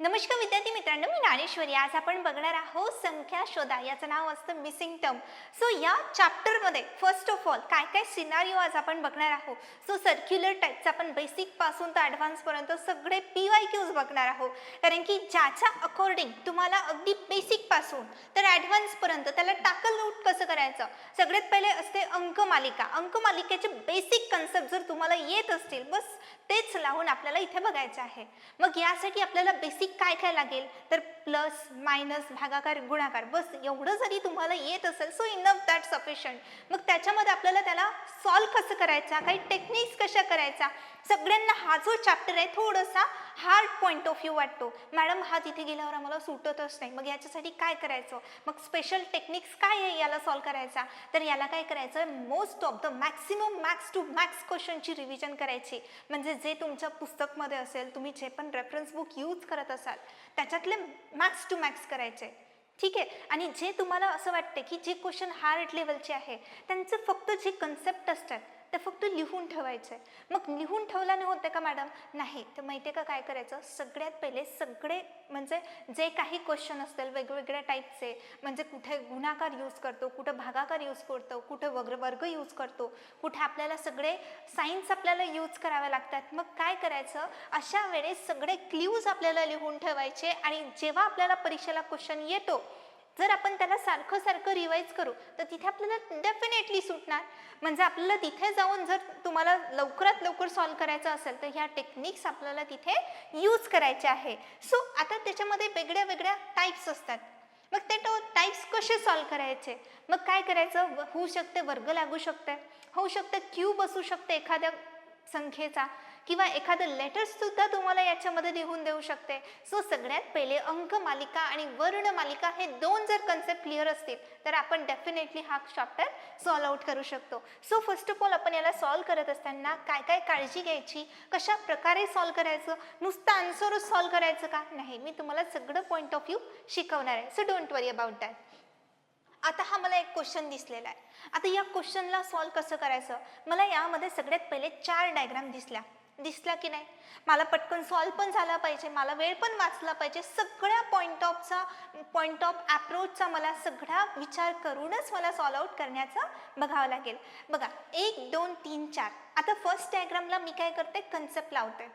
नमस्कार विद्यार्थी मित्रांनो, मी ज्ञानेश्वरी. आज आपण बघणार आहोत संख्या शोधा. याचं नाव असतं मिसिंग टर्म. सो या चॅप्टरमध्ये फर्स्ट ऑफ ऑल काय काय सिनारिओ आज आपण बघणार आहोत. सो सर्क्युलर टाईपचं आपण बेसिक पासून तर ॲडव्हान्स पर्यंत सगळे PYQs बघणार आहोत, कारण की ज्याच्या अकॉर्डिंग तुम्हाला अगदी बेसिक पासून तर ॲडव्हान्स पर्यंत त्याला टॅकल आउट कसं करायचं. सगळ्यात पहिले असते अंकमालिका. अंकमालिकेचे बेसिक कन्सेप्ट जर तुम्हाला येत असतील, बस तेच लावून आपल्याला इथे बघायचं आहे. मग यासाठी आपल्याला बेसिक काय काय लागेल तर प्लस मायनस भागाकार गुणाकार, बस एवढं जरी तुम्हाला येत असेल सो इनफ दॅट सफिशियंट. मग त्याच्यामध्ये आपल्याला त्याला सॉल्व्ह कसं करायचा, काही टेक्निक्स कशा करायचा. सगळ्यांना हा जो चॅप्टर आहे थोडासा हार्ड पॉईंट ऑफ व्ह्यू वाटतो. मॅडम हा तिथे गेल्यावर आम्हाला सुटतच नाही, मग याच्यासाठी काय करायचं, मग स्पेशल टेक्निक्स काय आहे याला सॉल्व्ह करायचा. तर याला काय करायचं, most of the maximum max to max क्वेश्चनची रिव्हिजन करायची. म्हणजे जे तुमच्या पुस्तकमध्ये असेल, तुम्ही जे पण रेफरन्स बुक यूज करत असाल त्याच्यातले मॅक्स टू मॅक्स करायचे. ठीक आहे. आणि जे तुम्हाला असं वाटते की जे क्वेश्चन हार्ड लेवलचे आहे त्यांचे फक्त जे कन्सेप्ट असतात ते फक्त लिहून ठेवायचे. मग लिहून ठेवल्याने होते का मॅडम, नाही. तर माहिती आहे का काय करायचं, सगळ्यात पहिले सगळे म्हणजे जे काही क्वेश्चन असतील वेगवेगळ्या टाईपचे, म्हणजे कुठे गुणाकार यूज करतो, कुठे भागाकार यूज करतो, कुठे वर्ग यूज करतो, कुठे आपल्याला सगळे सायन्स आपल्याला यूज करावे लागतात. मग काय करायचं, अशा वेळेस सगळे क्ल्यूज आपल्याला लिहून ठेवायचे. आणि जेव्हा आपल्याला परीक्षेला क्वेश्चन येतो, जर आपण त्याला सारखं सारखं रिवाईज करू तर तिथे आपल्याला डेफिनेटली सुटणार. म्हणजे आपल्याला तिथे जाऊन जर तुम्हाला लवकरात लवकर सॉल्व्ह करायचं असेल तर ह्या टेक्निक्स आपल्याला तिथे यूज करायचे आहे. सो आता त्याच्यामध्ये वेगळ्या वेगळ्या टाईप्स असतात. मग ते टाईप्स कसे सॉल्व्ह करायचे, मग काय करायचं, होऊ शकते वर्ग लागू शकते, होऊ शकते क्यूब असू शकते एखाद्या संख्येचा, किंवा एखादं लेटर्स सुद्धा तुम्हाला याच्यामध्ये लिहून देऊ शकते. सो सगळ्यात पहिले अंकमालिका आणि वर्णमालिका हे दोन जर कन्सेप्ट क्लिअर असतील तर आपण डेफिनेटली हा चॅप्टर सॉल्व्ह आउट करू शकतो. सो फर्स्ट ऑफ ऑल आपण याला सॉल्व्ह करत असताना काय काय काळजी घ्यायची, कशा प्रकारे सॉल्व्ह करायचं, नुसतं आन्सरच सॉल्व्ह करायचं का, नाही. मी तुम्हाला सगळं पॉईंट ऑफ व्ह्यू शिकवणार आहे. So don't worry about that. आता हा मला एक क्वेश्चन दिसलेला आहे. आता या क्वेश्चनला सॉल्व्ह कसं करायचं, मला यामध्ये सगळ्यात पहिले 4 डायग्राम दिसला की नाही. मला पटकन सॉल्व्ह पण झाला पाहिजे, मला वेळ पण वाचला पाहिजे. सगळ्या पॉईंट ऑफ अप्रोचचा मला सगळा विचार करूनच मला सॉल्व्ह आउट करण्याचं बघावं लागेल. बघा 1 2 3 4. आता फर्स्ट डायग्रामला मी काय करते, कन्सेप्ट लावते.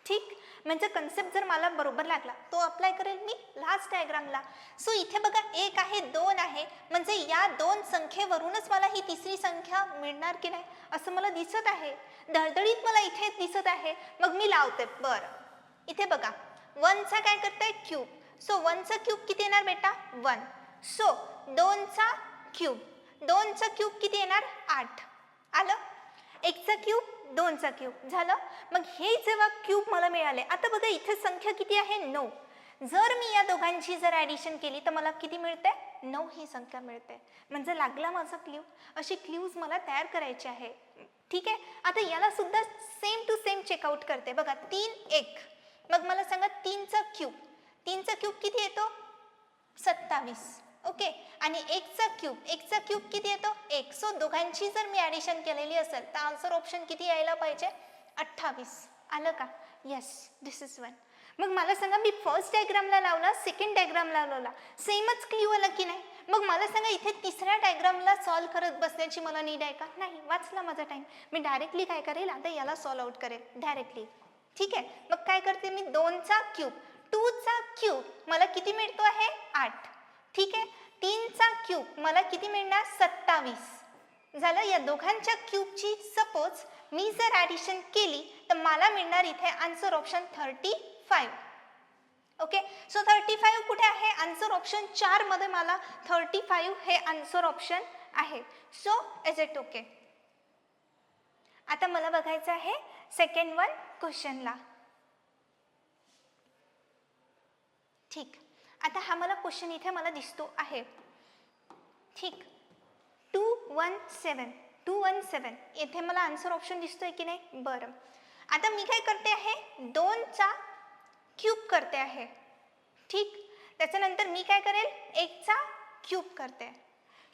ठीक, म्हणजे कन्सेप्ट जर मला बरोबर लागला तो अप्लाय करेल मी लास्ट डायग्रामला. सो इथे बघा 1 आहे 2 आहे, म्हणजे या 2 संख्येवरूनच मला ही तिसरी संख्या मिळणार की नाही असं मला दिसत आहे. धडधडीत मला इथे दिसत आहे. मग मी लावते. बरं इथे बघा 1चा काय करते, क्यूब. सो 1चा क्यूब किती येणार बेटा, 1. सो 2चा क्यूब किती येणार, 8. आलं. 1चा क्यूब 2चा क्यूब झालं. मग हे जेव्हा क्यूब मला मिळाले, आता बघा इथे संख्या किती आहे, 9. जर मी या दोघांची जर ॲडिशन केली तर मला किती मिळते, 9 ही संख्या मिळते. म्हणजे लागला माझा क्ल्यू. अशी क्ल्यूज मला तयार करायचे आहे. ठीक आहे. आता याला सुद्धा सेम टू सेम चेकआउट करते. बघा 3 1. मग मला सांगा 3चा क्यूब किती येतो, 27. ओके. आणि 1चा क्यूब किती येतो, 1. सो दोघांची जर मी ॲडिशन केलेली असेल तर आन्सर ऑप्शन किती यायला पाहिजे, 28. आलं का, येस, दिस इज 1. मग मला सांगा मी फर्स्ट डायग्रामला लावला, सेकंड डायग्रामला लावला, सेमच क्ल्यू आला की नाही. मग मला सांगा इथे तिसऱ्या डायग्रामला सॉल्व्ह करत बसण्याची मला नीड आहे का, नाही. वाचला माझा टाइम. मी डायरेक्टली काय करेल, आता याला सॉल्व्ह आउट करेल डायरेक्टली. ठीक आहे. मग काय करते मी, 2चा क्यूब 2चा क्यूब मला किती मिळतो आहे, 8. ठीक आहे. 3चा क्यूब मला किती मिळणार, 27. झालं. या दोघांच्या क्यूबची सपोज मी जर ॲडिशन केली तर मला मिळणार इथे आन्सर ऑप्शन 35. ओके. सो 35 कुठे आहे, आन्सर ऑप्शन 4 मध्ये मला 35 हे आन्सर ऑप्शन आहे. So is it okay. आता मला बघायचं आहे सेकंड वन क्वेश्चनला. ठीक. आता हा मला क्वेश्चन इथे मला दिसतो आहे. ठीक. 217 इथे मला आन्सर ऑप्शन दिसतोय की नाही. बरं. आता मी काय करते आहे, 2चा क्यूब करते आहे. ठीक. त्याच्यानंतर मी काय करेल, 1चा क्यूब करते.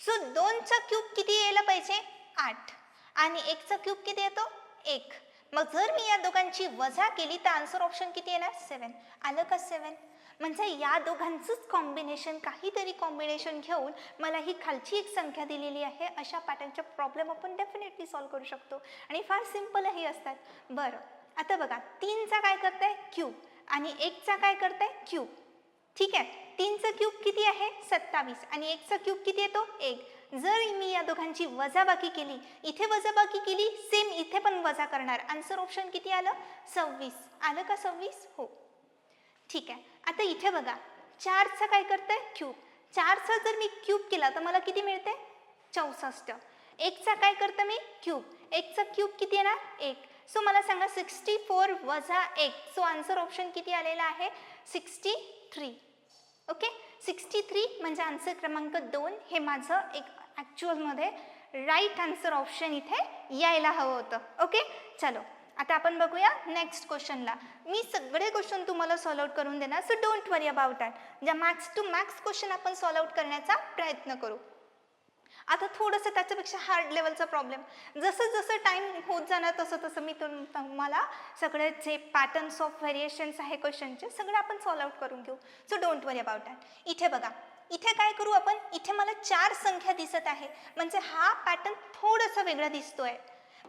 सो 2चा क्यूब किती यायला पाहिजे, 8. आणि 1चा क्यूब किती येतो, 1. मग जर मी या दोघांची वजा केली तर आन्सर ऑप्शन किती येणार, 7. आलं का 7. म्हणजे या दोघांचंच कॉम्बिनेशन, काहीतरी कॉम्बिनेशन घेऊन मला ही खालची एक संख्या दिलेली आहे, अशा पॅटर्नचे प्रॉब्लेम आपण डेफिनेटली सॉल्व्ह करू शकतो आणि फार सिम्पलही असतात. बरं, आता बघा 3चा काय करताय क्यूब आणि 1चा काय करताय क्यूब. ठीक आहे, 3चा क्यूब किती आहे 27 आणि 1चा क्यूब किती येतो 1. जर मी या दोघांची वजाबाकी केली, इथे वजाबाकी केली, सेम इथे पण वजा करणार, आन्सर ऑप्शन किती आलं 26. आलं का 26? हो. ठीक आहे, आता इथे बघा 4चा काय करताय क्यूब. 4चा जर मी क्यूब केला तर मला किती मिळते 64. 1चा काय करतं मी क्यूब, 1चा क्यूब किती येणार 1. सो मला सांगा 64 वजा 1, सो आन्सर ऑप्शन किती आलेला आहे 63. ओके, 63 म्हणजे आन्सर क्रमांक 2 हे माझं एक ॲक्च्युअलमध्ये राईट आन्सर ऑप्शन इथे यायला हवं होतं. ओके, चलो आता आपण बघूया नेक्स्ट क्वेश्चनला. मी सगळे क्वेश्चन तुम्हाला सॉल्व आउट करून देणार, so don't worry about that. ज्या मॅक्स टू मॅक्स क्वेश्चन आपण सॉल्व आउट करण्याचा प्रयत्न करू. आता थोडंसं त्याच्यापेक्षा हार्ड लेवलचा प्रॉब्लेम, जसं जसं टाईम होत जाणार तसं तसं मी तुम्हाला सगळे जे पॅटर्न्स ऑफ व्हेरिएशन्स आहे क्वेश्चनचे सगळे आपण सॉल्व आउट करून घेऊ. So don't worry about that. इथे बघा, इथे काय करू आपण, इथे मला 4 संख्या दिसत आहे, म्हणजे हा पॅटर्न थोडासा वेगळा दिसतोय.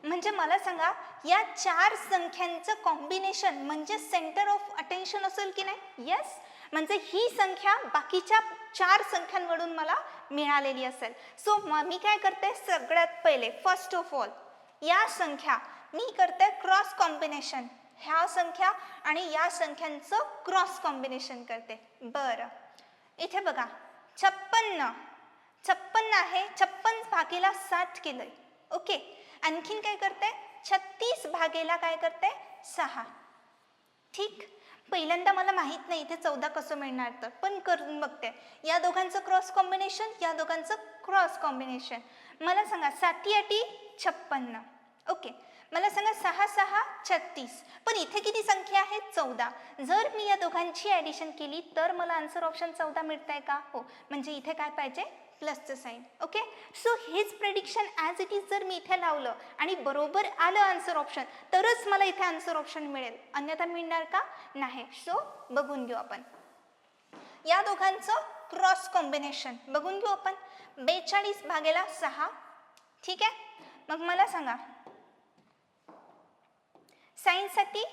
म्हणजे मला सांगा या 4 संख्यांचं कॉम्बिनेशन म्हणजे सेंटर ऑफ अटेन्शन असेल की नाही. येस, म्हणजे ही संख्या बाकीच्या 4 संख्यांकडून मला मिळालेली असेल. सो मी काय करते, सगळ्यात पहिले फर्स्ट ऑफ ऑल या संख्या मी करते क्रॉस कॉम्बिनेशन. ह्या संख्या आणि या संख्यांचं क्रॉस कॉम्बिनेशन करते. बरं, इथे बघा 56 आहे, 56 भागेला 7 केलंय. ओके, आणखीन काय करते 36 भागेला काय करते 6. ठीक, पहिल्यांदा मला माहित नाही इथे 14 कसं मिळणार तर, पण करून बघते. या दोघांचं क्रॉस कॉम्बिनेशन, या दोघांचं क्रॉस कॉम्बिनेशन. मला सांगा 7 8 56. ओके, मला सांगा 6 6 36. पण इथे किती संख्या आहे 14. जर मी या दोघांची ॲडिशन केली तर मला आन्सर ऑप्शन 14 मिळतंय का. हो, म्हणजे इथे काय पाहिजे प्लसचं साईन. ओके, सो हेच प्रेडिक्शन ॲज इट इज जर मी इथे लावलं आणि बरोबर आलं आन्सर ऑप्शन तरच मला इथे आन्सर ऑप्शन मिळेल, अन्यथा मिळणार का नाही. सो बघून घेऊ आपण या दोघांचं क्रॉस कॉम्बिनेशन. बघून घेऊ आपण 42 भागेला 6. ठीक आहे, मग मला सांगा साईनसाठी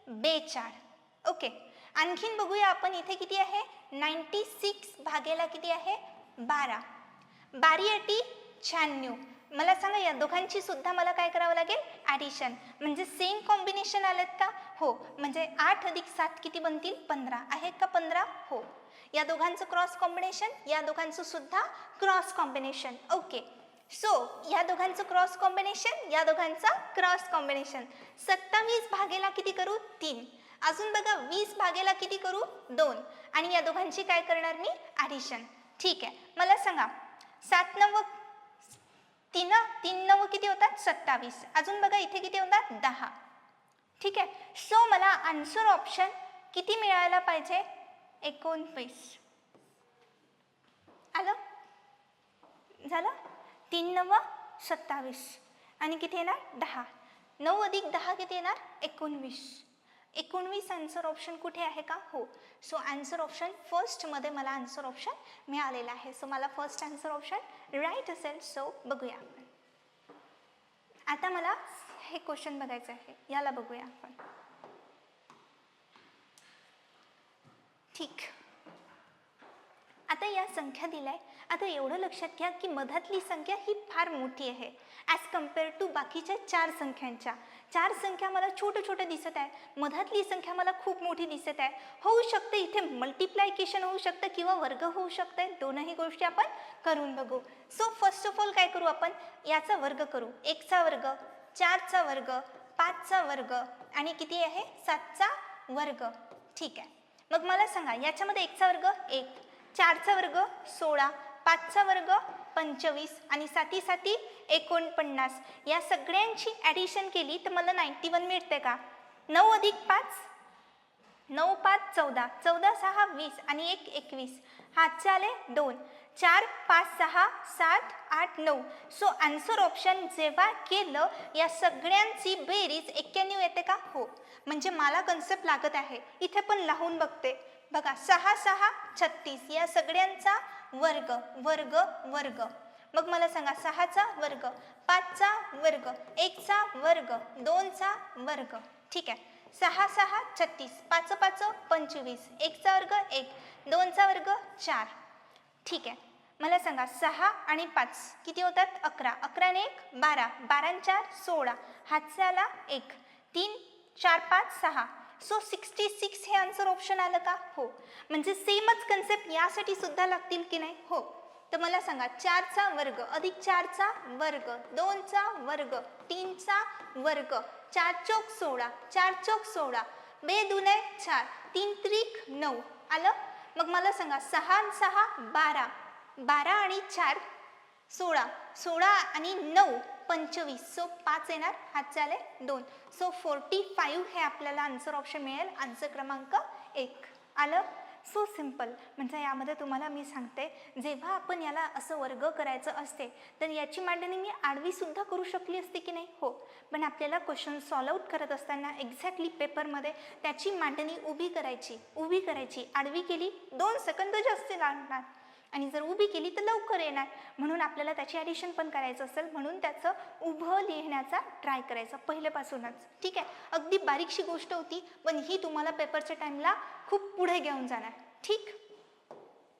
42. ओके, आणखीन बघूया आपण इथे किती आहे 96 भागेला किती आहे 12. 12 8 96. मला सांगा या दोघांची सुद्धा मला काय करावं लागेल ॲडिशन, म्हणजे सेम कॉम्बिनेशन आलेत का. हो, म्हणजे 8 अधिक 7 किती बनतील 15. आहेत का 15. हो, या दोघांचं क्रॉस कॉम्बिनेशन, या दोघांचं सुद्धा क्रॉस कॉम्बिनेशन. ओके, सो या दोघांचं क्रॉस कॉम्बिनेशन, या दोघांचा क्रॉस कॉम्बिनेशन. 27 भागेला किती करू 3. अजून बघा 20 भागेला किती करू 2 आणि या दोघांची काय करणार मी ॲडिशन. ठीक आहे, मला सांगा 7 9 3 3 9 किती होतात 27. अजून बघा इथे किती होतात 10. ठीक आहे, सो मला आन्सर ऑप्शन किती मिळायला पाहिजे 29. आलं, झालं. 3 9 27 आणि किती येणार 10. 9 अधिक 10 किती येणार 19. 19 आन्सर ऑप्शन कुठे आहे का. हो, सो आन्सर ऑप्शन फर्स्टमध्ये मला आन्सर ऑप्शन मिळालेला आहे. सो मला फर्स्ट आन्सर ऑप्शन राईट असेल. सो बघूया आपण. आता मला हे क्वेश्चन बघायचं आहे, याला बघूया आपण. ठीक, आता या संख्या दिलाय. आता एवढं लक्षात घ्या की मधातली संख्या ही फार मोठी आहे ॲज कम्पेअर टू बाकीच्या 4 संख्यांच्या. 4 संख्या मला छोटं दिसत आहे, मधातली संख्या मला खूप मोठी दिसत आहे. होऊ शकते इथे मल्टिप्लायकेशन होऊ शकतं किंवा वर्ग होऊ शकतं, दोनही गोष्टी आपण करून बघू. सो फर्स्ट ऑफ ऑल काय करू आपण, याचा वर्ग करू. 1चा वर्ग, 4चा वर्ग, 5चा वर्ग आणि किती आहे 7चा वर्ग. ठीक आहे, मग मला सांगा याच्यामध्ये 1चा वर्ग 1, 4चा वर्ग 16, 5चा वर्ग 25 आणि 7 7 49. या सगळ्यांची ॲडिशन केली तर मला 91 मिळते का. 9 अधिक 5 9 5 14, 14 6 20 आणि 1 21. हातचे आले 2. 4 5 6 7 8 9. सो आन्सर ऑप्शन जेव्हा केलं या सगळ्यांची बेरीज 91 येते का? हो. म्हणजे मला कन्सेप्ट लागत आहे. इथे पण लावून बघते बघा. 6 6 36 या सगळ्यांचा वर्ग वर्ग वर्ग. मग मला सांगा 6चा वर्ग, 5चा वर्ग, 1चा वर्ग, 2चा वर्ग. ठीक आहे. 6 6 36, 5 5 25, 1चा वर्ग 1, 2चा वर्ग 4. ठीक आहे. मला सांगा 6 आणि 5 किती होतात? 11. 11 आणि 1 12, 12 आणि 4 16, हातचा आला 1, 3 4 5 6. सो 66 हे आन्सर ऑप्शन आलं का? हो. म्हणजे सेमच कन्सेप्ट यासाठी सुद्धा लागतील की नाही? हो. तर मला सांगा 4चा वर्ग अधिक 4चा वर्ग, 2चा वर्ग, 3चा वर्ग, 4 चौक 16, 4 चौक 16, 2 दुने 4, 3 त्रिक 9 आलं. मग मला सांगा 6 6 12, 12 आणि 4 16, 16 आणि 9 25. सो 5 येणार, हात झाले 2. सो 45 हे आपल्याला आन्सर ऑप्शन मिळेल. आन्सर क्रमांक 1 आलं. So simple. म्हणजे यामध्ये तुम्हाला मी सांगते, जेव्हा आपण याला असं वर्ग करायचं असते तर याची मांडणी मी आडवी सुद्धा करू शकली असते की नाही? हो. पण आपल्याला क्वेश्चन सॉल्व आउट करत असताना एक्झॅक्टली पेपरमध्ये त्याची मांडणी उभी करायची. आडवी केली 2 सेकंद जास्त लागणार आणि जर उभी केली तर लवकर येणार. म्हणून आपल्याला त्याची ॲडिशन पण करायचं असेल, म्हणून त्याचं उभं लिहिण्याचा ट्राय करायचा पहिल्यापासूनच. ठीक आहे. अगदी बारीकशी गोष्ट होती, पण ही तुम्हाला पेपरच्या टाईमला खूप पुढे घेऊन जाणार. ठीक.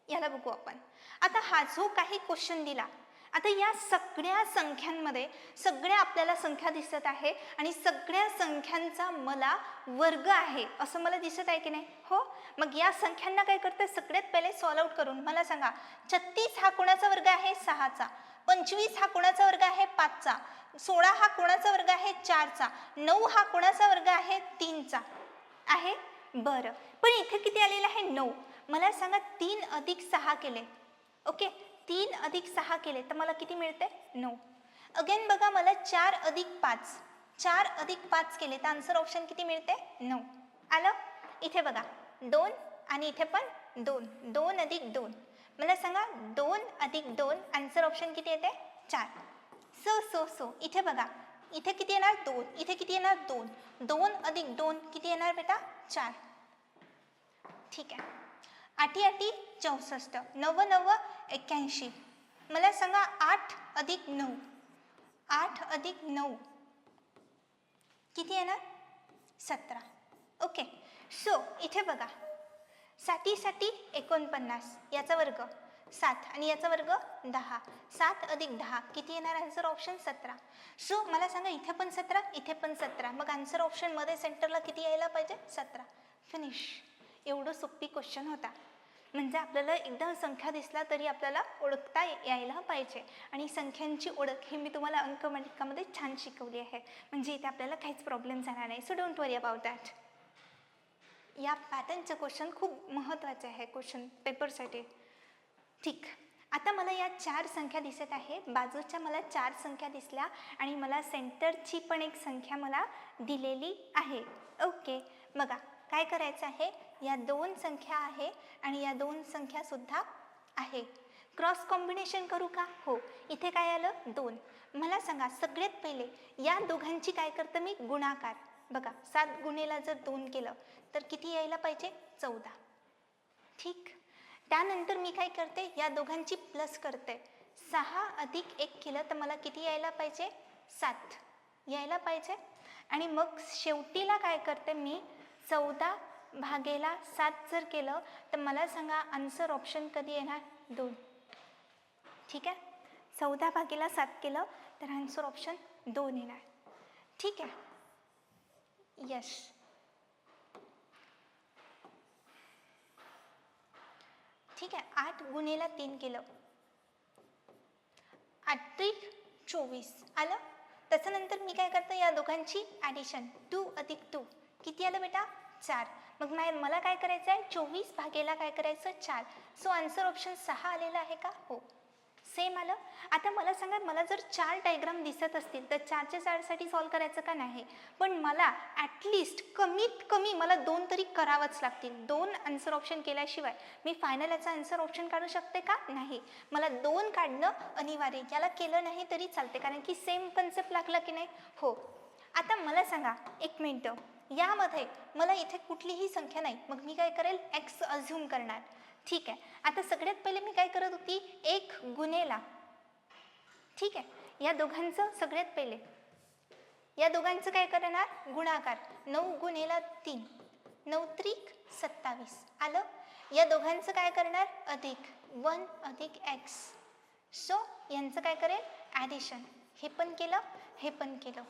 याला बघू आपण. आता हा जो काही क्वेश्चन दिला, आता या सगळ्या संख्यांमध्ये सगळ्या आपल्याला संख्या दिसत आहे आणि सगळ्या संख्यांचा मला वर्ग आहे असं मला दिसत आहे की नाही? हो. मग या संख्यांना काय करते? सगळ्यात पहिले सॉल्व आउट करून मला सांगा 36 हा कोणाचा वर्ग आहे? 6चा. 25 हा कोणाचा वर्ग आहे? 5चा. 16 हा कोणाचा वर्ग आहे? 4चा. 9 हा कोणाचा वर्ग आहे? 3चा आहे. बरं, पण इथे किती आलेलं आहे? 9. मला सांगा 3 अधिक 6 केले. ओके. 3 अधिक 6 केले तर मला किती मिळते? 9. अगेन बघा, मला 4 अधिक 5, 4 अधिक 5 केले तर आन्सर ऑप्शन किती मिळते? 9 आलं. इथे बघा 2 आणि इथे पण 2, 2 अधिक 2. मला सांगा 2 अधिक 2 आन्सर ऑप्शन किती येते? 4. सो इथे बघा, इथे किती येणार? 2. इथे किती येणार? 2. 2 अधिक 2 किती येणार बेटा? 4. ठीक आहे. 8 8 64, 9 9 81. मला सांगा 8 अधिक 9, 8 अधिक 9 किती येणार? 17. ओके. सो इथे बघा, 60 साठी 49 याचा वर्ग 7 आणि याचा वर्ग 10. 7 अधिक 10 किती येणार? Answer option 17. सो मला सांगा इथे पण 17, इथे पण 17. मग आन्सर ऑप्शन मध्ये सेंटरला किती यायला पाहिजे? 17. फिनिश. एवढं सोपी क्वेश्चन होता. म्हणजे आपल्याला एकदा संख्या दिसला तरी आपल्याला ओळखता यायला पाहिजे. आणि संख्यांची ओळख ही मी तुम्हाला अंकगणितामध्ये छान शिकवली आहे. म्हणजे इथे आपल्याला काहीच प्रॉब्लेम झाला नाही. So don't worry about that. या पॅटर्नचं क्वेश्चन खूप महत्त्वाचे आहे क्वेश्चन पेपरसाठी. ठीक. आता मला या 4 संख्या दिसत आहे. बाजूच्या मला 4 संख्या दिसल्या आणि मला सेंटरची पण एक संख्या मला दिलेली आहे. ओके. बघा काय करायचं आहे, या 2 संख्या आहे आणि या 2 संख्या सुद्धा आहे. क्रॉस कॉम्बिनेशन करू का? हो. इथे काय आलं? 2. मला सांगा सगळ्यात पहिले या दोघांची काय करतं मी? गुणाकार. बघा 7 गुणेला जर 2 केलं तर किती यायला पाहिजे? 14. ठीक. त्यानंतर मी काय करते? या दोघांची प्लस करते. 6 अधिक 1 केलं तर मला किती यायला पाहिजे? 7 यायला पाहिजे. आणि मग शेवटीला काय करते मी? 14 भागेला 7 जर केलं तर मला सांगा आन्सर ऑप्शन कधी येणार? 2. ठीक आहे. 14 भागेला 7 केलं तर आन्सर ऑप्शन 2 येणार. ठीक आहे. यस. ठीक आहे. 8 गुणेला 3 केलं, 8 त्रिक 24 आलं. त्याच्यानंतर मी काय करते? या दोघांची ॲडिशन. 2 अधिक 2 किती आलं बेटा? 4. मग मला काय करायचं आहे? 24 भागेला काय करायचं? 4. सो आन्सर ऑप्शन 6 आलेला आहे का? हो. सेम आलं. आता मला सांगा, मला जर 4 डायग्राम दिसत असतील तर 4च्या 4साठी सॉल्व करायचं का नाही? पण मला ॲटलिस्ट कमीत कमी मला 2 तरी करावंच लागतील. 2 आन्सर ऑप्शन केल्याशिवाय मी फायनल याचा आन्सर ऑप्शन काढू शकते का? नाही. मला 2 काढणं अनिवार्य. याला केलं नाही तरी चालते, कारण की सेम कन्सेप्ट लागला की नाही? हो. आता मला सांगा, एक मिनटं, यामध्ये मला इथे कुठलीही संख्या नाही, मग मी काय करेल? एक्स अझ्युम करणार. ठीक आहे. आता सगळ्यात पहिले मी काय करत होती? 1 गुणेला. ठीक आहे. या दोघांचं सगळ्यात पहिले या दोघांचं काय करणार? गुणाकार. 9 गुणेला 3, 9 त्रिक 27 आलं. या दोघांचं काय करणार? अधिक 1 अधिक एक्स. सो यांचं काय करेल? ॲडिशन. हे पण केलं, हे पण केलं.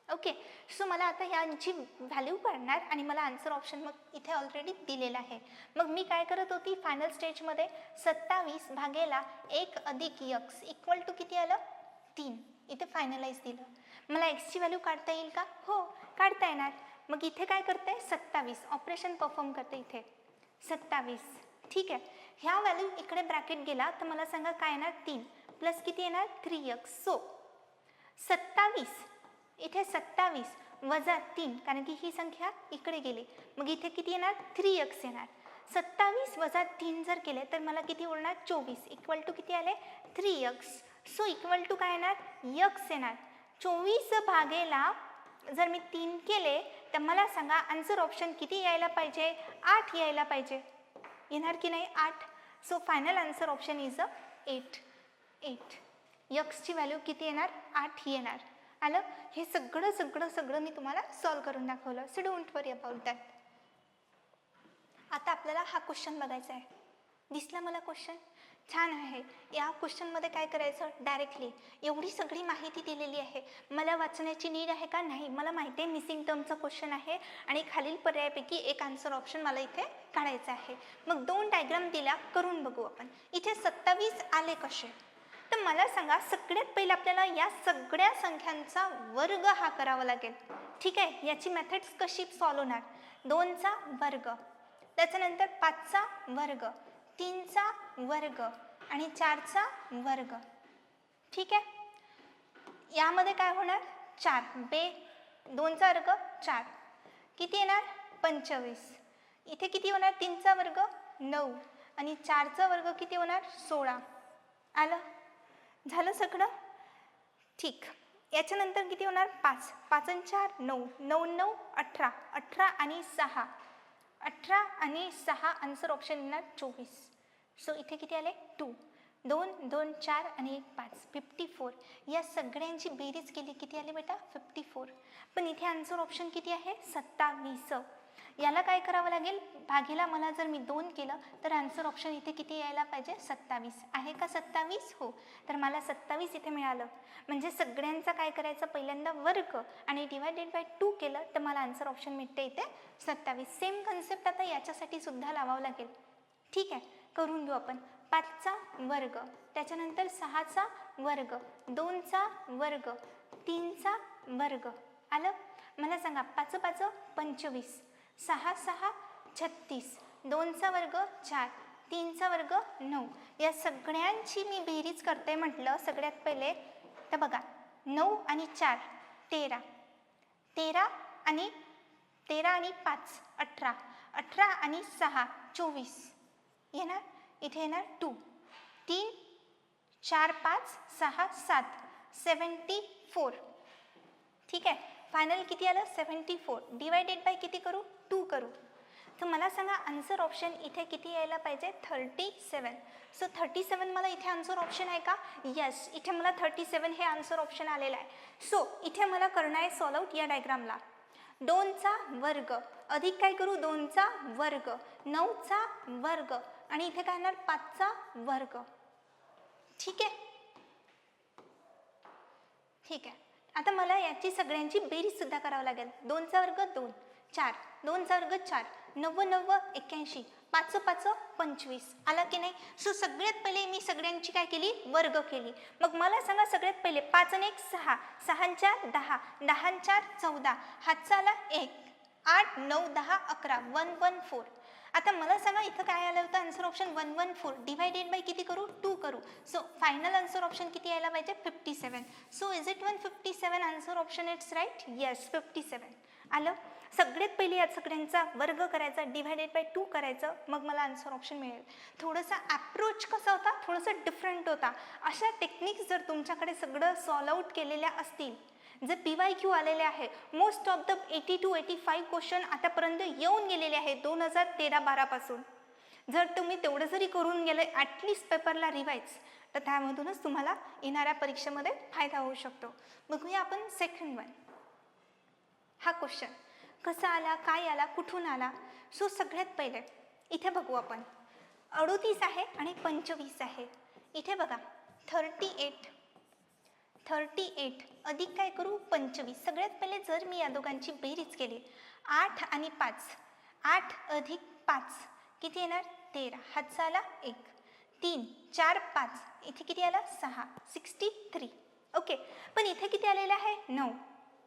ओके. सो मला आता यांची व्हॅल्यू काढणार आणि मला आन्सर ऑप्शन मग इथे ऑलरेडी दिलेला आहे. मग मी काय करत होती फायनल स्टेजमध्ये? 27 भागेला 1 अधिक यक्स इक्वल टू किती आलं? 3. इथे फायनलाइज दिलं. मला एक्सची व्हॅल्यू काढता येईल का? हो, काढता येणार. मग इथे काय करते? 27 ऑपरेशन परफॉर्म करते इथे. 27. ठीक आहे. ह्या व्हॅल्यू इकडे ब्रॅकेट गेला तर मला सांगा काय येणार? 3 प्लस किती येणार? 3x. सो 27 इथे 27 वजा 3, कारण की ही संख्या इकडे गेली, मग इथे किती येणार? 3x येणार. 27 वजा 3 जर केले तर मला किती उरणार? 24 इक्वल टू किती आले? 3x. सो इक्वल टू काय येणार? x येणार. 24 भागेला जर मी 3 केले तर मला सांगा आन्सर ऑप्शन किती यायला पाहिजे? 8 यायला पाहिजे. येणार की नाही? 8. So final answer option is 8. यक्सची व्हॅल्यू किती येणार? 8 येणार. आलं. हे सगळं मी तुम्हाला सॉल्व करून दाखवलं. So don't worry about that. आता आपल्याला हा क्वेश्चन बघायचा आहे. दिसला मला क्वेश्चन? छान आहे. या क्वेश्चनमध्ये काय करायचं? डायरेक्टली एवढी सगळी माहिती दिलेली आहे, मला वाचण्याची नीड आहे का? नाही. मला माहिती आहे मिसिंग टर्मचा क्वेश्चन आहे आणि खालील पर्यायापैकी एक आन्सर ऑप्शन मला इथे काढायचा आहे. मग 2 डायग्राम दिल्या, करून बघू आपण. इथे 27 आले कसे? तर मला सांगा, सगळ्यात पहिलं आपल्याला या सगळ्या संख्यांचा वर्ग हा करावा लागेल. ठीक आहे. याची मेथड्स कशी सॉल्व होणार? 2चा वर्ग, त्याच्यानंतर 5चा वर्ग, 3चा वर्ग आणि 4चा वर्ग. ठीक आहे. यामध्ये काय होणार? 4 बे 2चा वर्ग 4 किती येणार? 25. इथे किती होणार? 3चा वर्ग 9 आणि 4चा वर्ग किती होणार? 16. आलं. झालं सगळं? ठीक. याच्यानंतर किती होणार? 5 5 आणि 4 9 9 9 18 18 आणि 6 18 आणि 6 आन्सर ऑप्शन येणार 24. सो इथे किती आले? 2 2 2 4 आणि 1 5 54. या सगळ्यांची बेरीज केली किती आले बेटा? 54. पण इथे आन्सर ऑप्शन किती आहे? 27. याला काय करावं लागेल? भागीला मला जर मी 2 केलं तर आन्सर ऑप्शन इथे किती यायला पाहिजे? 27. आहे का 27? हो. तर मला 27 इथे मिळालं. म्हणजे सगळ्यांचा काय करायचं? पहिल्यांदा वर्ग आणि डिवायडेड बाय 2 केलं तर मला आन्सर ऑप्शन मिळते इथे 27. सेम कन्सेप्ट आता याच्यासाठी सुद्धा लावावं लागेल. ठीक आहे. करून घेऊ आपण. 5चा वर्ग, त्याच्यानंतर 6चा वर्ग, 2चा वर्ग, 3चा वर्ग. आलं. मला सांगा 5 5 25, 6 6 36, 2चा वर्ग 4, 3चा वर्ग 9. या सगळ्यांची मी बेरीज करते म्हटलं सगळ्यात पहिले तर बघा 9 आणि 4 13, 13 आणि 5 18, 18 आणि 6 24 येणार. इथे येणार 2 3 4 5 6 7 74. ठीक आहे. फायनल किती आलं? 74. डिवायडेड बाय किती करू? 2 करू. तर मला सांगा आन्सर ऑप्शन इथे किती यायला पाहिजे? 37. सो 37 मला इथे आन्सर ऑप्शन आहे का? येस. इथे मला 37 हे आन्सर ऑप्शन आलेलं आहे. सो इथे मला करणं आहे सॉल्व आउट या डायग्रामला. 2चा वर्ग अधिक काय करू? 2चा वर्ग, 9चा वर्ग आणि इथे काय येणार? 5चा वर्ग. ठीक आहे. ठीक आहे. आता मला याची सगळ्यांची बेरीज सुद्धा करावं लागेल. 2चा वर्ग 2 4, 2चा वर्ग 4 9 9 81, 5 5 25. आला की नाही? सो सगळ्यात पहिले मी सगळ्यांची काय केली? वर्ग केली. मग मला सांगा सगळ्यात पहिले 5 आणि 1 6, 6 आणि 4 10, 10 आणि 4 14, हातचा आला 1 8 9 10 11 114. आता मला सांगा इथं काय आलं होतं आन्सर ऑप्शन 114 डिवायडेड बाय किती करू 2 करू. सो फायनल आन्सर ऑप्शन किती यायला पाहिजे 57. So is it 157 answer option it's right. Yes 57 आलं. सगळ्यात पहिले या सगळ्यांचा वर्ग करायचा डिवायडेड बाय 2 करायचं मग मला आन्सर ऑप्शन मिळेल. थोडासा अप्रोच कसा होता थोडासा डिफरंट होता. अशा टेक्निक्स जर तुमच्याकडे सगळं सॉल्व आउट केलेल्या असतील जे PYQ आलेले आहे most of the 80 to 85 question आतापर्यंत येऊन गेलेले आहे 2013-12 पासून. जर तुम्ही तेवढं जरी करून गेले ॲटलिस्ट पेपरला रिवाईज तर त्यामधूनच तुम्हाला येणाऱ्या परीक्षेमध्ये फायदा होऊ शकतो. बघूया आपण सेकंड वन. हा क्वेश्चन कसा आला काय आला कुठून आला. सो सगळ्यात पहिले इथे बघू आपण 38 आहे आणि 25 आहे. इथे बघा 38 अधिक काय करू 25. सगळ्यात पहिले जर मी या दोघांची बेरीज केली 8 आणि 5 8 अधिक 5 किती येणार 13. हातचा आला 1 3 4 5 इथे किती आला 6 63. ओके पण इथे किती आलेलं आहे 9.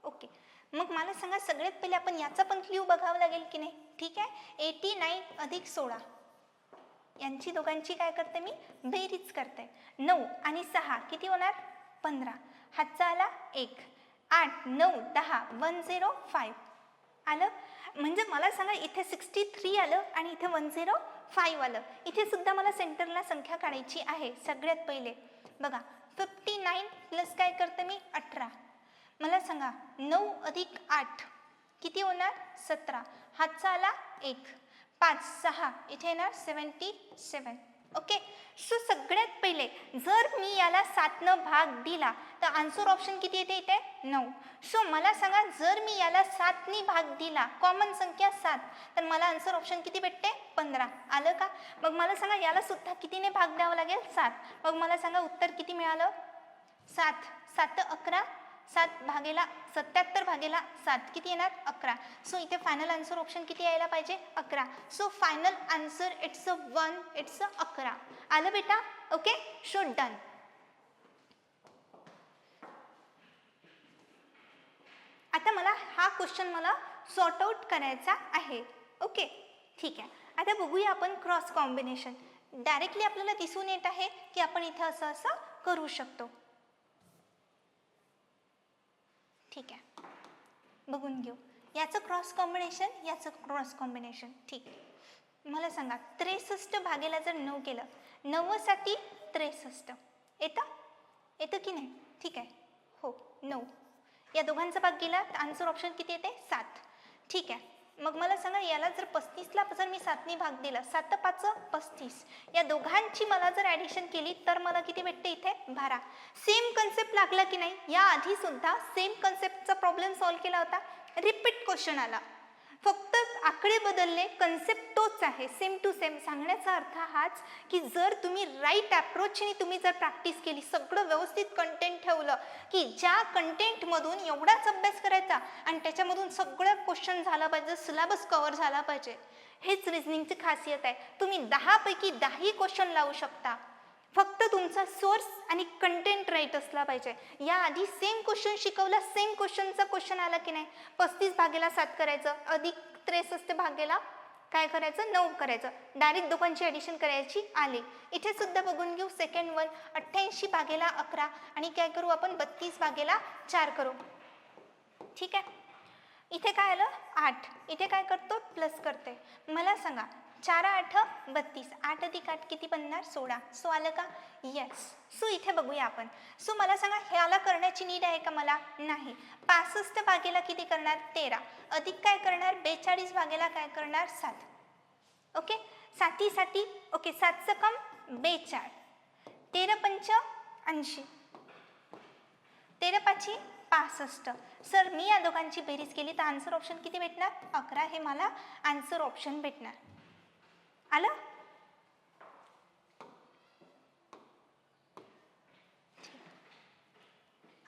ओके मग मला सांगा सगळ्यात पहिले आपण याचा पण क्ल्यू बघावं लागेल की नाही. ठीक आहे 89 अधिक 16 यांची दोघांची काय करते मी बेरीज करते. 9 आणि 6 किती होणार 15. हातचा आला 1 8 9 10 105 आलं. म्हणजे मला सांगा इथे 63 आलं आणि इथे 105 आलं. इथे सुद्धा मला सेंटरला संख्या काढायची आहे. सगळ्यात पहिले बघा 59 प्लस काय करते मी 18. मला सांगा 9 अधिक 8 किती होणार 17. हातचा आला 1 5 6 इथे येणार 77. ओके सो सगळ्यात पहिले जर मी याला 7 भाग दिला तर आन्सर ऑप्शन किती येते इथे 9. सो मला सांगा जर मी याला 7 भाग दिला कॉमन संख्या 7 तर मला आन्सर ऑप्शन किती भेटते 15. आलं का. मग मला सांगा याला सुद्धा कितीने भाग द्यावं लागेल 7. मग मला सांगा उत्तर किती मिळालं 7 7 11 7 भागेला 77 भागेला 7 किती येणार 11. सो इथे फायनल आन्सर ऑप्शन किती यायला पाहिजे 11. So final answer it's 1 it's 11. आलं बेटा. Okay so done. आता मला हा क्वेश्चन मला सॉर्ट आउट करायचा आहे. ओके ठीक आहे. आता बघूया आपण क्रॉस कॉम्बिनेशन. डायरेक्टली आपल्याला दिसून येत आहे की आपण इथे असं असं करू शकतो. ठीक आहे बघून घेऊ याचं क्रॉस कॉम्बिनेशन याचं क्रॉस कॉम्बिनेशन. ठीक मला सांगा 63 भागेला जर 9 केलं 9 साठी 63 येतं की नाही. ठीक आहे हो 9 या दोघांचा भाग गेला तर आन्सर ऑप्शन किती येते 7. ठीक आहे मग मला सांगा याला जर 35ला जर मी 7 भाग दिला 7 5 35 या दोघांची मला जर ॲडिशन केली तर मला किती भेटते इथे 12. सेम कन्सेप्ट लागला की नाही. या आधी सुद्धा सेम कन्सेप्टचा प्रॉब्लेम सॉल्व्ह केला होता. रिपीट क्वेश्चन आला फक्त आकडे बदलले कन्सेप्ट तोच आहे सेम टू सेम. सांगण्याचा अर्थ हाच की जर तुम्ही राईट अप्रोचने तुम्ही जर प्रॅक्टिस केली सगळं व्यवस्थित कंटेंट ठेवलं की ज्या कंटेंटमधून एवढाच अभ्यास करायचा आणि त्याच्यामधून सगळं क्वेश्चन झाला पाहिजे सिलेबस कव्हर झाला पाहिजे. हेच रिझनिंगची खासियत आहे. तुम्ही 10 पैकी 10 क्वेश्चन लावू शकता फक्त तुमचा सोर्स आणि कंटेंट राईट असला पाहिजे. याआधी सेम क्वेश्चन शिकवला सेम क्वेश्चनचा क्वेश्चन आला की नाही 35 भागेला 7 करायचं अधिक 63 भागेला काय करायचं 9 करायचं डायरेक्ट दोघांची ॲडिशन करायची आले. इथे सुद्धा बघून घेऊ सेकंड वन 88 भागेला 11 आणि काय करू आपण 32 भागेला 4 करू. ठीक आहे इथे काय आलं 8 इथे काय करतो प्लस करते. मला सांगा 4 8 32 8 अधिक 8 किती बनणार 16. सो आलं का येस. सो इथे बघूया आपण. सो मला सांगा ह्याला करण्याची नीड आहे का मला नाही. 65 भागेला किती करणार 13 अधिक काय करणार 42 भागेला काय करणार 7. ओके साठी ओके 7 कम 42 13 पंच 80 13 पाची 65. सर मी या दोघांची बेरीज केली तर आन्सर ऑप्शन किती भेटणार 11 हे मला आन्सर ऑप्शन भेटणार. आलं.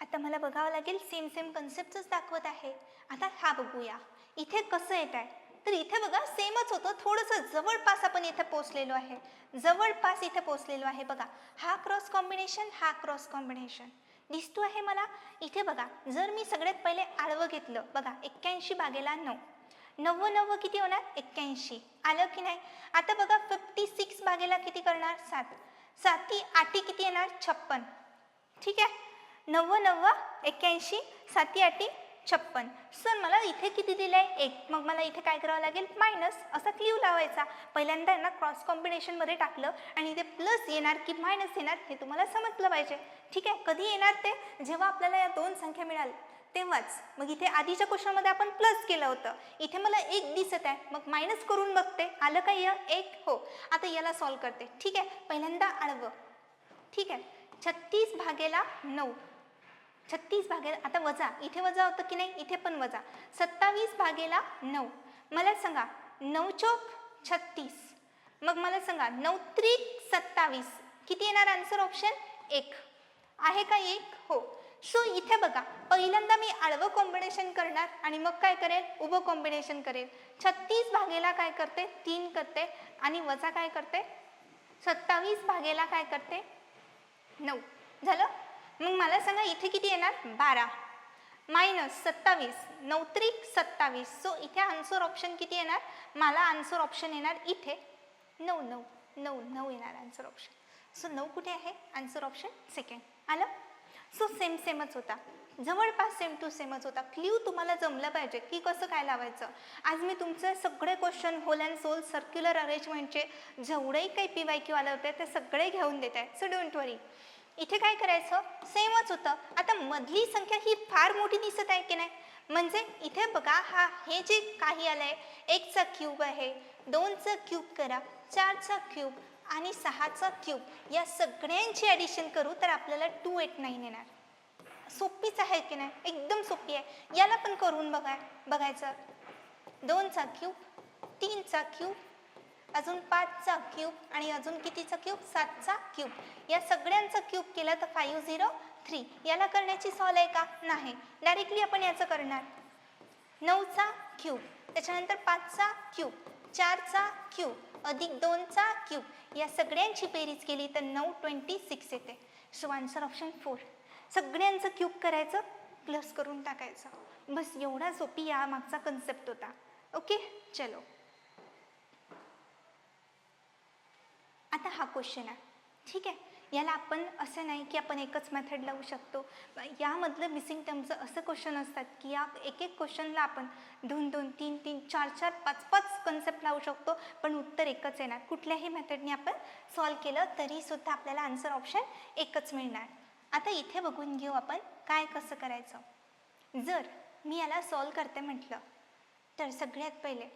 आता मला बघावं लागेल सेम कन्सेप्टच दाखवत आहे. आता हा बघूया इथे कसं येत आहे. तर इथे बघा सेमच होतं थोडंसं जवळपास आपण इथे पोचलेलो आहे जवळपास इथे पोचलेलो आहे. बघा हा क्रॉस कॉम्बिनेशन हा क्रॉस कॉम्बिनेशन दिसतो आहे मला. इथे बघा जर मी सगळ्यात पहिले आडवं घेतलं बघा 81 भागेला 9 9 9 किती होणार 81. आलं की नाही? आता बघा 56 भागेला किती करणार 7. 7 8 किती येणार 56. ठीक आहे. 9 9 81, 7 8 56. सर मला इथे किती दिलंय 1. मग मला इथे काय करावं लागेल मायनस असा क्ल्यू लावायचा. पहिल्यांदा यांना क्रॉस कॉम्बिनेशन मध्ये टाकलं आणि इथे प्लस येणार की मायनस येणार हे तुम्हाला समजलं पाहिजे. ठीक आहे. कधी येणार ते जेव्हा आपल्याला या दोन संख्या मिळाल्या तेव्हाच. मग इथे आधीच्या क्वेश्चनमध्ये आपण प्लस केलं होतं, इथे मला 1 दिसत आहे मग मायनस करून बघते आलं का 1. हो. आता याला सॉल्व करते. ठीक आहे. पहिल्यांदा आडवं. ठीक आहे. 36 भागेला 9. 36 भागेला आता वजा, इथे वजा होतं की नाही, इथे पण वजा. 27 भागेला 9. मला सांगा 9 चौक 36. मग मला सांगा 9 त्रिक 27 किती येणार आन्सर ऑप्शन 1 आहे का 1. हो. सो इथे बघा पहिल्यांदा मी आडवं कॉम्बिनेशन करणार आणि मग काय करेल उभं कॉम्बिनेशन करेल. 36 भागेला काय करते 3 करते आणि वजा काय करते 27 भागेला काय करते 9. झालं. मग मला सांगा इथे किती येणार 12 मायनस 27 9 त्रिक 27. सो इथे आन्सर ऑप्शन किती येणार मला आन्सर ऑप्शन येणार इथे 9 9 9 9 येणार आन्सर ऑप्शन. सो 9 कुठे आहे आन्सर ऑप्शन सेकंड. आलं. सो सेमच होता, जवळपास सेम टू सेमच होता. क्ल्यू तुम्हाला जमलं पाहिजे की कसं काय लावायचं. आज मी तुमचे सगळे question whole and soul circular अरेंजमेंटचे जेवढेही काही PYQ आले होते ते सगळे घेऊन देत आहे. सो डोंट वरी. इथे काय करायचं सेमच होतं. आता मधली संख्या ही फार मोठी दिसत आहे की नाही, म्हणजे इथे बघा हे जे काही आलंय 1चा क्यूब आहे, 2चा क्यूब करा, 4चा क्यूब आणि 6चा क्यूब या सगळ्यांची ॲडिशन करू तर आपल्याला 289 येणार. सोपीच आहे की नाही, एकदम सोपी आहे. याला पण करून बघायचं. 2चा क्यूब, 3चा क्यूब, अजून 5चा क्यूब आणि अजून कितीचा क्यूब 7चा क्यूब. या सगळ्यांचा क्यूब केला तर 503. याला करण्याची सॉल्व आहे का नाही, डायरेक्टली आपण याचं करणार. 9चा क्यूब, त्याच्यानंतर 5चा क्यूब, 4चा क्यूब अधिक 2चा क्यूब या सगळ्यांची बेरीज केली तर 926 येते. So answer option 4. सगळ्यांचं क्यूब करायचं प्लस करून टाकायचं. बस एवढा सोपी या मागचा कन्सेप्ट होता. ओके चलो. आता हा क्वेश्चन आहे. ठीक आहे. याला आपण असं नाही की आपण एकच मेथड लावू शकतो. यामधलं मिसिंग टर्मचं असं क्वेश्चन असतात की या एक क्वेश्चनला आपण 2 2 3 3 4 4 5 5 कन्सेप्ट लावू शकतो पण उत्तर एकच येणार. कुठल्याही मेथडने आपण सॉल्व केलं तरी सुद्धा आपल्याला आन्सर ऑप्शन एकच मिळणार. आता इथे बघून घेऊ आपण काय कसं करायचं. जर मी याला सॉल्व करते म्हटलं तर सगळ्यात पहिले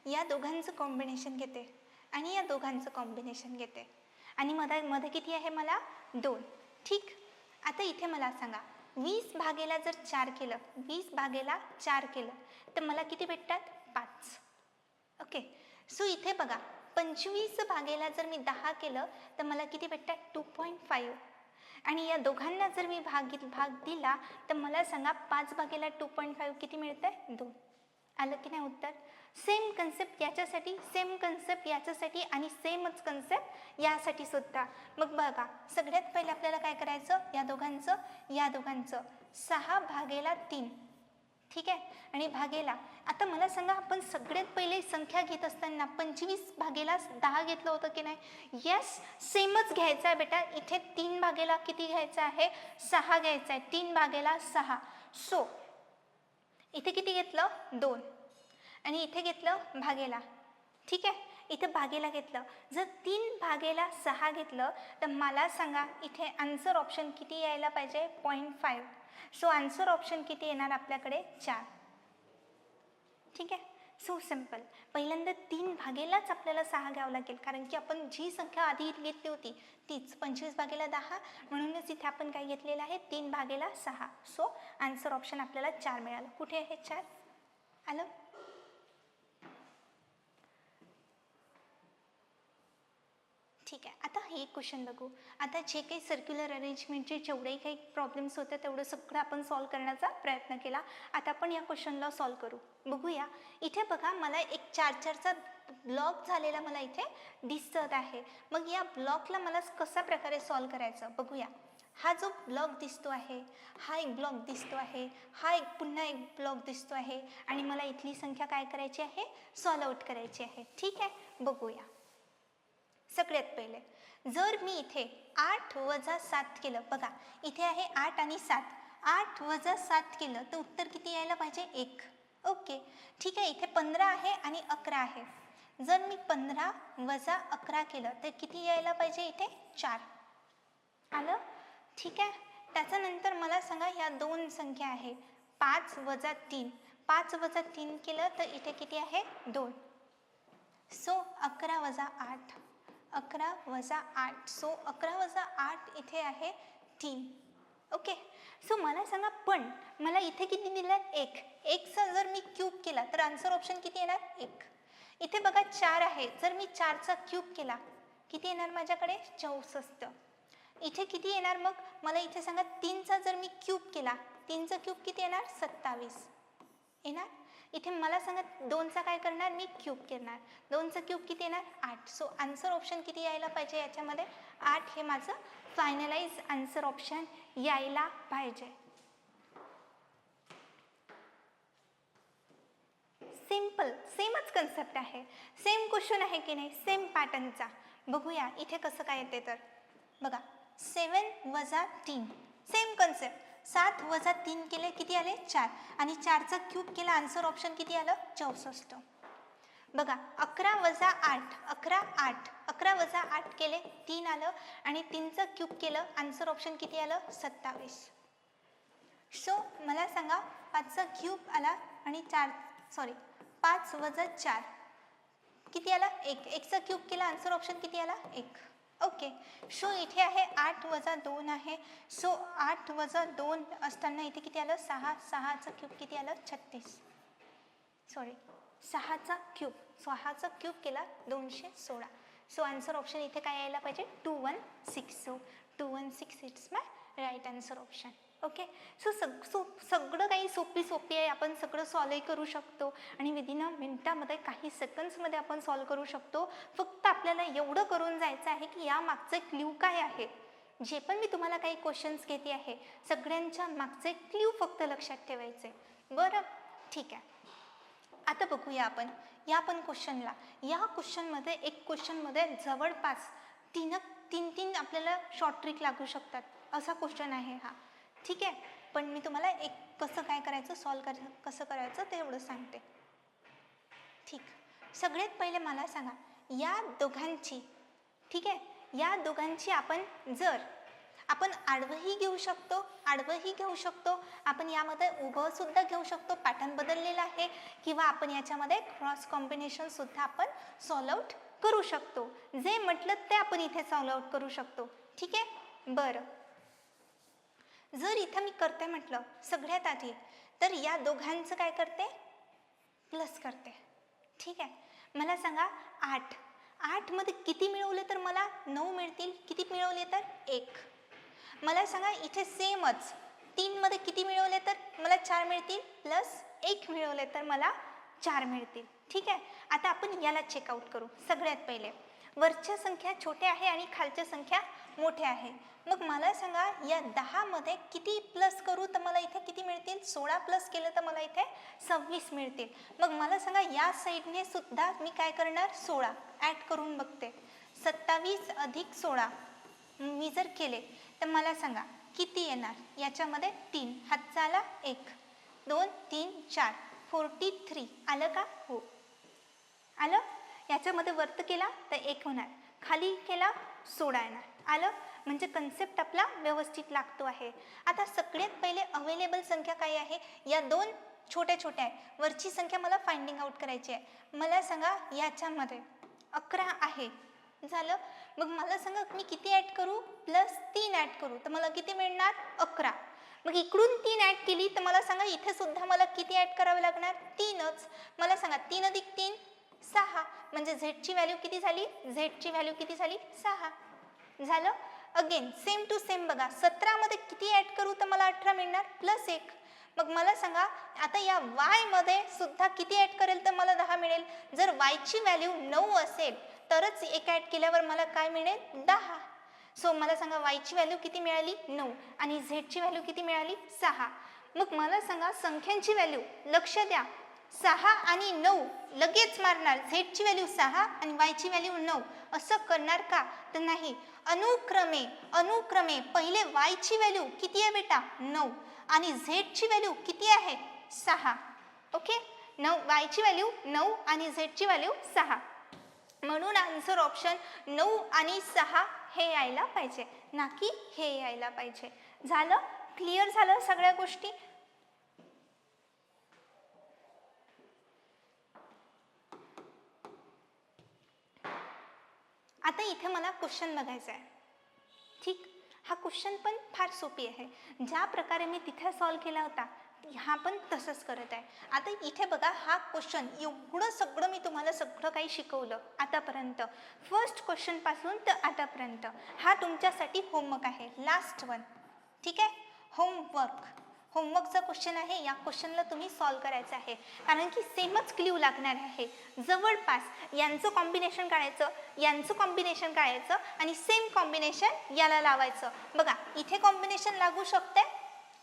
या दोघांचं कॉम्बिनेशन घेते आणि या दोघांचं कॉम्बिनेशन घेते आणि मध्ये किती आहे मला 2. ठीक. आता इथे मला सांगा 20 भागेला जर 4 केलं, 20 भागेला 4 केलं तर मला किती भेटतात 5. ओके. सो इथे बघा 25 भागेला जर मी 10 केलं तर मला किती भेटतात 2.5 आणि या दोघांना जर मी भाग दिला तर मला सांगा 5 भागेला 2.5 किती मिळतंय 2. आलं की नाही उत्तर. सेम कन्सेप्ट याच्यासाठी, सेम कन्सेप्ट याच्यासाठी आणि सेमच कन्सेप्ट यासाठी सुद्धा. मग बघा सगळ्यात पहिले आपल्याला काय करायचं या दोघांचं 6 भागेला 3. ठीक आहे. आणि भागेला आता मला सांगा आपण सगळ्यात पहिले संख्या घेत असताना 25 भागेला 10 घेतलं होतं की नाही. येस सेमच घ्यायचं आहे बेटा. इथे 3 भागेला किती घ्यायचं आहे 6 घ्यायचं आहे. 3 भागेला 6. सो इथे किती घेतलं 2 आणि इथे घेतलं भागेला. ठीक आहे. इथे भागेला घेतलं. जर 3 भागेला 6 घेतलं तर मला सांगा इथे आन्सर ऑप्शन किती यायला पाहिजे 0.5. सो आन्सर ऑप्शन किती येणार आपल्याकडे 4. ठीक आहे. So simple. पहिल्यांदा 3 भागेलाच आपल्याला 6 घ्यावं लागेल कारण की आपण जी संख्या आधी घेतली होती तीच 25 भागेला 10 म्हणूनच इथे आपण काय घेतलेलं आहे 3 भागेला 6. सो आन्सर ऑप्शन आपल्याला 4 मिळालं. कुठे आहे 4 आलं. ठीक आहे. आता हे क्वेश्चन बघू. आता जे काही सर्क्युलर अरेंजमेंटचे जेवढेही काही प्रॉब्लेम्स होते तेवढं सगळं आपण सॉल्व करण्याचा प्रयत्न केला. आता आपण या क्वेश्चनला सॉल्व करू. बघूया. इथे बघा मला एक 4-4चा ब्लॉक झालेला मला इथे दिसत आहे. मग या ब्लॉकला मला कशा प्रकारे सॉल्व करायचं बघूया. हा जो ब्लॉक दिसतो आहे, हा एक ब्लॉक दिसतो आहे, हा एक पुन्हा एक ब्लॉक दिसतो आहे आणि मला इथली संख्या काय करायची आहे, सॉल्व आउट करायची आहे. ठीक आहे, बघूया. सगळ्यात पहिले जर मी इथे 8 वजा 7 केलं, बघा इथे आहे 8 आणि 7, 8 वजा 7 केलं तर उत्तर किती यायला पाहिजे, 1. ओके, ठीक आहे. इथे 15 आहे आणि 11 आहे. जर मी 15 वजा 11 केलं तर किती यायला पाहिजे, इथे 4 आलं. ठीक आहे. त्याच्यानंतर मला सांगा ह्या दोन संख्या आहे 5 वजा 3, 5 वजा 3 केलं तर इथे किती आहे, 2. सो 11 वजा 8, 11 वजा 8, सो 11 वजा 8 इथे आहे 3. ओके, सो मला सांगा पण मला इथे किती दिलं, 1. 1चा जर मी क्यूब केला तर आन्सर ऑप्शन किती येणार, 1. इथे बघा 4 आहे, जर मी 4चा क्यूब केला किती येणार माझ्याकडे, 64. इथे किती येणार, मग मला इथे सांगा 3चा जर मी क्यूब केला, 3चा क्यूब किती येणार, 27 येणार. इथे मला सांगा 2चा काय करणार, मी क्यूब करणार, 2चा क्यूब किती येणार, 8. सो आन्सर ऑप्शन किती यायला पाहिजे याच्यामध्ये, 8 हे माझं फायनलाइज आन्सर ऑप्शन यायला पाहिजे. सिंपल, सेमच कन्सेप्ट आहे, सेम क्वेश्चन आहे की नाही, सेम पॅटर्नचा. बघूया इथे कसं काय येते. तर बघा 7 वजा 3, सेम कन्सेप्ट. 7 वजा 3 केले किती आले, 4 आणि 4चा क्यूब केला, आन्सर ऑप्शन किती आलं, 64. बघा 11 वजा 8, 11 8, 11 वजा 8 केले 3 आलं आणि 3चा क्यूब केलं, आन्सर ऑप्शन किती आलं, 27. सो मला सांगा 5चा क्यूब आला आणि 5 वजा 4 किती आला, 1. 1चा क्यूब केला, आन्सर ऑप्शन किती आला, 1. ओके, सो इथे आहे 8 वजा 2 आहे, सो 8 वजा 2 असताना इथे किती आलं, 6. 6चा क्यूब किती आलं, 36. 6चा क्यूब केला 216. सो आन्सर ऑप्शन इथे काय यायला पाहिजे, 216. So 216 it's my right answer option. Okay, so सगळं काही सोपी आहे, आपण सगळं सॉल्वही करू शकतो आणि विदिन अ मिनिटामध्ये, काही सेकंड्समध्ये आपण सॉल्व करू शकतो. फक्त आपल्याला एवढं करून जायचं आहे की या मागचं क्ल्यू काय आहे. जे पण मी तुम्हाला काही क्वेश्चन्स घेते आहे सगळ्यांच्या मागचे क्ल्यू फक्त लक्षात ठेवायचे. बरं, ठीक आहे. आता बघूया आपण या पण क्वेश्चनला. या क्वेश्चनमध्ये एक क्वेश्चनमध्ये जवळपास तीन आपल्याला शॉर्ट ट्रिक लागू शकतात, असा क्वेश्चन आहे हा. ठीक आहे, पण मी तुम्हाला एक कसं काय करायचं, कसं करायचं ते एवढं सांगते. ठीक, सगळ्यात पहिले मला सांगा या दोघांची, ठीक आहे, या दोघांची आपण आडवंही घेऊ शकतो, आपण यामध्ये उभं सुद्धा घेऊ शकतो, पॅटर्न बदललेला आहे, किंवा आपण याच्यामध्ये क्रॉस कॉम्बिनेशन सुद्धा आपण सॉल्व आउट करू शकतो. जे म्हटलं ते आपण इथे सॉल्व आउट करू शकतो. ठीक आहे, बरं. जर इथं मी करते म्हटलं सगळ्यात आधी, तर या दोघांचं काय करते, प्लस करते. ठीक आहे, मला सांगा 8 मध्ये किती मिळवले तर मला 9 मिळतील, किती मिळवले तर 1. मला सांगा इथे सेमच 3 मध्ये किती मिळवले तर मला 4 मिळतील, प्लस 1 मिळवले तर मला 4 मिळतील. ठीक आहे, आता आपण याला चेकआउट करू. सगळ्यात पहिले वरच्या संख्या छोट्या आहे आणि खालच्या संख्या मोठ्या आहे. मग मला सांगा या 10 मध्ये किती प्लस करू तर मला इथे किती मिळतील, 16 प्लस केलं तर मला इथे 26 मिळतील. मग मला सांगा या साईडने सुद्धा मी काय करणार, 16 ॲड करून बघते. 27 अधिक 16 मी जर केले तर मला सांगा किती येणार, याच्यामध्ये 3 हातचा आला, 1 2 3 4 43 आलं का, हो आलं. याच्यामध्ये वर्त केला तर 1 होणार, खाली केला 16 येणार. आलं, म्हणजे कन्सेप्ट आपला व्यवस्थित लागतो आहे. आता सगळ्यात पहिले अवेलेबल संख्या काय आहे, या 2 छोट्या आहे, वरची संख्या मला फाइंडिंग आउट करायची आहे. मला सांगा याच्यामध्ये 11 आहे, झालं. मग मला सांगा मी किती ॲड करू, प्लस 3 ॲड करू तर मला किती मिळणार, 11. मग इकडून 3 ॲड केली तर मला सांगा इथे सुद्धा मला किती ॲड करावे लागणार, 3च. मला सांगा 3 अधिक 3 6, म्हणजे झेडची व्हॅल्यू किती झाली, 6 झालं. अगेन सेम टू सेम बघा, 17 मध्ये किती ॲड करू तर मला 18 मिळणार, प्लस 1. मग मला सांगा आता या y मध्ये सुद्धा किती ॲड करेल तर मला 10 मिळेल. जर y ची व्हॅल्यू 9 असेल तरच 1 ॲड केल्यावर मला काय मिळेल, 10. सो मला सांगा वायची व्हॅल्यू किती मिळाली 9 आणि झेडची व्हॅल्यू किती मिळाली 6. मग मला सांगा संख्यांची व्हॅल्यू, लक्ष द्या, 6 आणि 9 लगेच मारणार, झेडची व्हॅल्यू 6 आणि वायची व्हॅल्यू 9 असं करणार का? तर नाही, अनुक्रमे पहिले वायची व्हॅल्यू किती आहे बेटा 9 आणि झेडची व्हॅल्यू किती आहे 6. ओके, वायची व्हॅल्यू 9 आणि झेडची व्हॅल्यू 6. म्हणून आन्सर ऑप्शन 9 आणि 6 हे यायला पाहिजे, ना की हे यायला पाहिजे. झालं? क्लिअर झालं सगळ्या गोष्टी? आता इथे मला क्वेश्चन बघायचा आहे. ठीक, हा क्वेश्चन पण फार सोपी आहे. ज्या प्रकारे मी तिथे सॉल्व केला होता हा पण तसंच करत आहे. आता इथे बघा, हा क्वेश्चन एवढं सगळं मी तुम्हाला सगळं काही शिकवलं आतापर्यंत, फर्स्ट क्वेश्चन पासून तर आतापर्यंत. हा तुमच्यासाठी होमवर्क आहे, लास्ट वन. ठीक आहे, होमवर्कचा क्वेश्चन आहे. या क्वेश्चनला तुम्ही सॉल्व करायचं आहे, कारण की सेमच क्ल्यू लागणार आहे. जवळपास यांचं कॉम्बिनेशन काढायचं, यांचं कॉम्बिनेशन काढायचं आणि सेम कॉम्बिनेशन याला लावायचं. बघा, इथे कॉम्बिनेशन लागू शकते,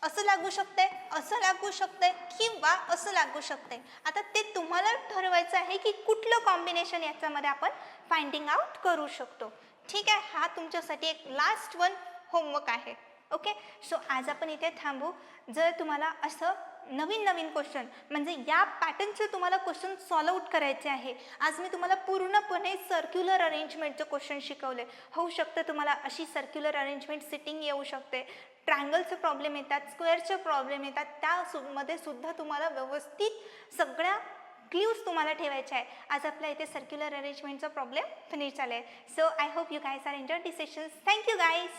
असं लागू शकते, असं लागू शकते किंवा असं लागू शकते. आता ते तुम्हाला ठरवायचं आहे की कुठलं कॉम्बिनेशन याच्यामध्ये आपण फाइंडिंग आउट करू शकतो. ठीक आहे, हा तुमच्यासाठी एक लास्ट वन होमवर्क आहे. ओके, सो आज आपण इथे थांबू. जर तुम्हाला असं नवीन क्वेश्चन म्हणजे या पॅटर्नचे तुम्हाला क्वेश्चन सॉल्व आउट करायचे आहे, आज मी तुम्हाला पूर्णपणे सर्क्युलर अरेंजमेंटचे क्वेश्चन शिकवले. होऊ शकतं तुम्हाला अशी सर्क्युलर अरेंजमेंट सिटिंग येऊ शकते, ट्रायंगलचे प्रॉब्लेम येतात, स्क्वेअरचे प्रॉब्लेम येतात, त्यामध्ये सुद्धा तुम्हाला व्यवस्थित सगळ्या क्ल्यूज तुम्हाला ठेवायचे आहे. आज आपल्या इथे सर्क्युलर अरेंजमेंटचा प्रॉब्लेम फिनिश झाला आहे. So I hope you guys are enjoy this sessions. Thank you guys.